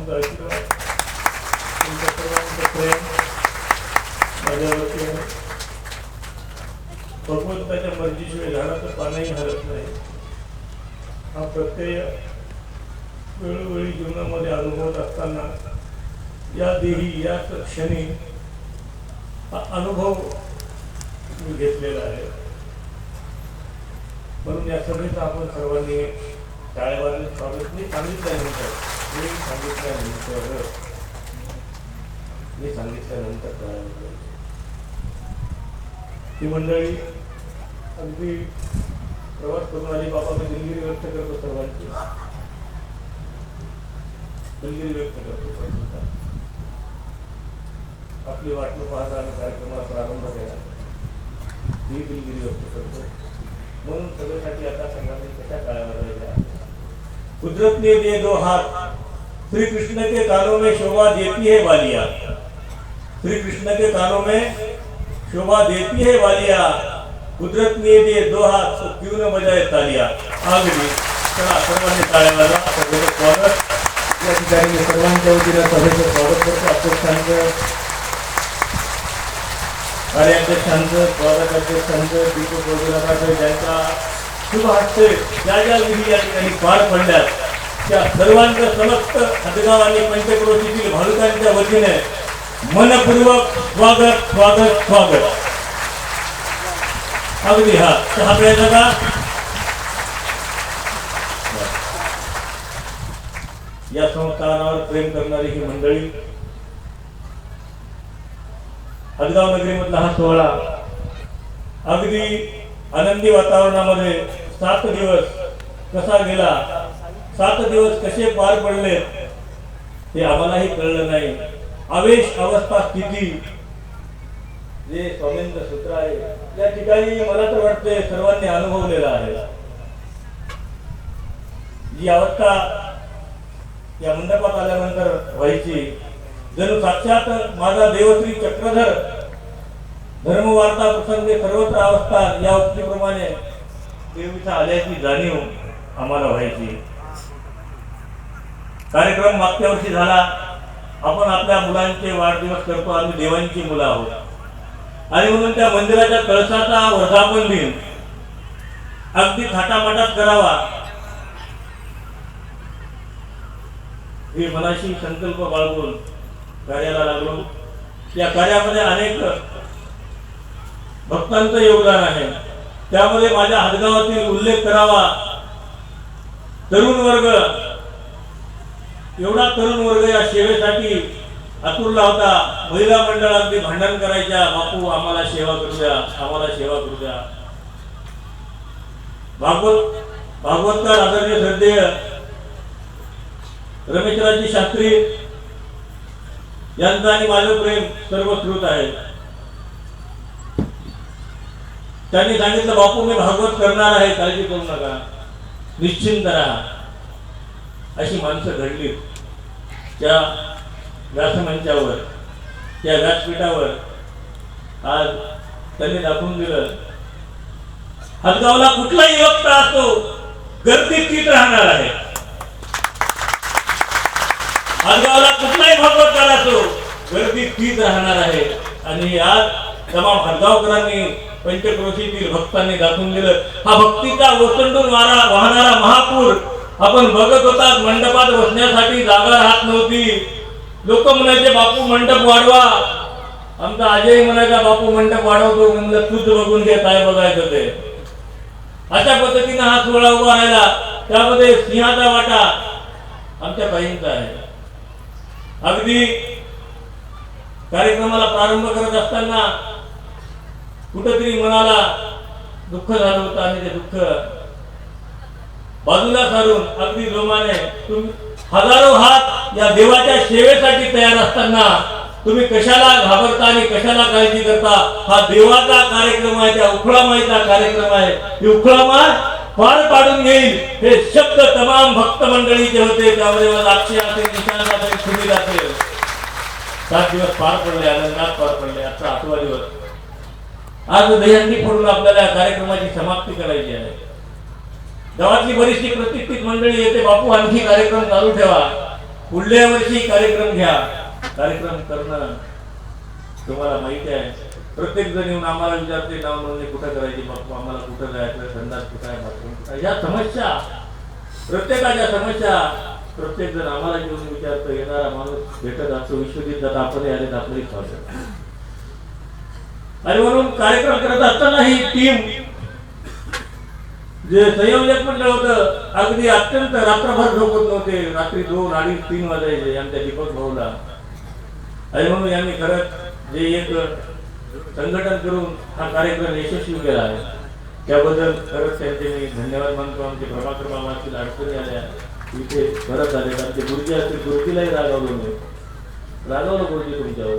सर्वांचा आशीर्वाद, तुमच्या सर्वांचं प्रेम माझ्यावरती आहे. भगवंताच्या मर्जीशिवाय झाडाचं पानही हरत नाही. हा प्रत्यय वेळोवेळी जीवनामध्ये अनुभवत असताना या देही या क्षणी हा अनुभव मी घेतलेला आहे. म्हणून या सभेचं आपण सर्वांनी टाळ्यावाजून स्वागत मी सांगितल्यानंतर ही मंडळी अगदी प्रवास करून आली. बाबा मी दिलगिरी व्यक्त करतो, सर्वांची दिलगिरी व्यक्त करतो. आपली वाटणूक पाहता आणि कार्यक्रमाला प्रारंभ केला ही दिलगिरी व्यक्त करतो. म्हणून सगळ्यासाठी आता संघाने कशा काळावर कुदरत ने दिए दो हाथ, श्री कृष्ण के कानों में शोभा देती है वालिया, श्री कृष्ण के कानों में शोभा देती है वालिया, कुदरत ने दिए दो हाथ तो क्यों न बजाए तालिया. आगली चला सर्वांनी टाळ्या वाजवा. सगळ्यांचं स्वागत या ठिकाणी सर्वांच्या वतीनं सभेचं स्वागत करतो. अध्यक्षांचं, कार्याध्यक्षांचं, स्वागताध्यक्षांचं, दीपक वगैरे ज्यांच्या शुभ हस्ते ज्या ज्या विधी या ठिकाणी पार पडल्यात त्या सर्वांचं समस्त हदगाव आणि पंचक्रोशीतील भाविकांच्या वतीने मनपूर्वक स्वागत स्वागत स्वागत. अगदी हा चहा प्यायचा का? या संस्थानावर प्रेम करणारी ही मंडळी, हदगाव नगरीमधला हा सोहळा अगदी आनंदी वातावरणामध्ये 7 दिवस कसा गेला, 7 दिवस कसे पार पडले हे आम्हालाही कळलं नाही. आवेश अवस्था स्थिती जे स्वामींचं सूत्र आहे या ठिकाणी मला तर वाटते सर्वांनी अनुभवलेला आहे. जी अवस्था या मंडपात आल्यानंतर व्हायची, जणू साक्षात माझा देवश्री चक्रधर धर्मवार्ता प्रसंगे सर्वत्र अवस्था या उक्तीप्रमाणे देवीचा आल्याची जाणीव आम्हाला व्हायची. कार्यक्रम मागच्या वर्षी झाला. आपण आपल्या मुलांचे वाढदिवस करतो, आम्ही देवांची मुलं आहोत आणि म्हणून त्या मंदिराच्या कळसाचा वर्धापन दिन अगदी थाटामाटात करावा हे मनाशी संकल्प बाळगून कार्याला लागलो. या कार्यामध्ये अनेक भक्तांचं योगदान आहे. त्यामध्ये माझ्या हदगावातील उल्लेख करावा. तरुण वर्ग, एवढा तरुण वर्ग या सेवेसाठी आतुरला होता. महिला मंडळ अगदी भांडण करायच्या, बापू आम्हाला सेवा करू द्या, आम्हाला सेवा करू द्या. भागवतकार आदरणीय श्रद्धेय रमेशराजी शास्त्री यांचं आणि माझं प्रेम सर्वश्रुत आहे. त्यांनी सांगितलं, बापू मी भागवत करणार आहे, काळजी करू नका, निश्चिंत राहा. अशी माणसं घडली त्या व्यासमंचावर, त्या व्यासपीठावर. आज त्यांनी दाखवून दिलं, हदगावला कुठलाही वक्ता असतो गर्दी तीच राहणार आहे. हदगावला कुठलाही भागवतकार असो गर्दी तीच राहणार आहे. आणि आज तमाम हदगावकरांनी, पंचक्रोशीतील भक्तांनी दाखवून दिलं. हा भक्तीचा ओसंडून वाहणारा महापूर आपण बघत होतात. मंडपात बसण्यासाठी जागा राहत नव्हती. लोक म्हणायचे बापू मंडप वाढवा. आमचा अजय म्हणायचा बापू मंडप वाढवतो. म्हणलं तूच बघून घे काय बघायचं ते. अशा पद्धतीने हा सोहळा उभा राहिला. त्यामध्ये सिंहाचा वाटा आमच्या बाईंचा आहे. अगदी कार्यक्रमाला प्रारंभ करत असताना कुठेतरी मनाला दुःख झालं होतं आणि ते दुःख बाजूला सारून अगदी जोमाने हजारो हात या देवाच्या सेवेसाठी तयार असताना तुम्ही कशाला घाबरता आणि कशाला काळजी करता. हा देवाचा कार्यक्रम आहे, त्या उखळामाईचा कार्यक्रम आहे. ही उखळामाई पार पाडून घेईल हे शब्द तमाम भक्त मंडळीचे होते. त्यामध्ये मला अक्षय असेल, निशांत असेल, सुनील असेल. 7 दिवस पार पडले, आनंदात पार पडले. आजचा 8वा दिवस. आज दहीहंडी फोडून आपल्याला कार्यक्रमाची समाप्ती करायची आहे. गावातली बरीचशी प्रतिष्ठित मंडळी येते, बापू आणखी कार्यक्रम चालू ठेवा. पुढल्या वर्षी कार्यक्रम घ्या. कार्यक्रम करणं तुम्हाला माहिती आहे. प्रत्येक जण येऊन आम्हाला विचारते नाव नोंदणी कुठं करायची, मग आम्हाला कुठं जायचं, संडास कुठं आहे, बाथरूम कुठं आहे. या समस्या, प्रत्येकाच्या समस्या प्रत्येक जण आम्हाला घेऊन विचारतो. येणारा माणूस भेटत असतो. विश्वजित दादा आपण आले आपले स्वागत. आणि म्हणून कार्यक्रम करत असताना ही टीम जे संयोजक मंडळ होतं, अगदी अत्यंत रात्रभर झोपत नव्हते. रात्री 2, 2:30, 3 वाजायचे आमच्या दीपक भाऊला. आणि म्हणून यांनी खरंच जे एक संघटन करून हा कार्यक्रम यशस्वी केला आहे, त्याबद्दल खरंच त्यांचे मी धन्यवाद मानतो. आमचे प्रभाकर मामा असतील, अडचणी आल्या इथे परत आले. आमचे गुरुजी असतील, गुरुजीलाही रागावलं गुरुजी तुमच्यावर.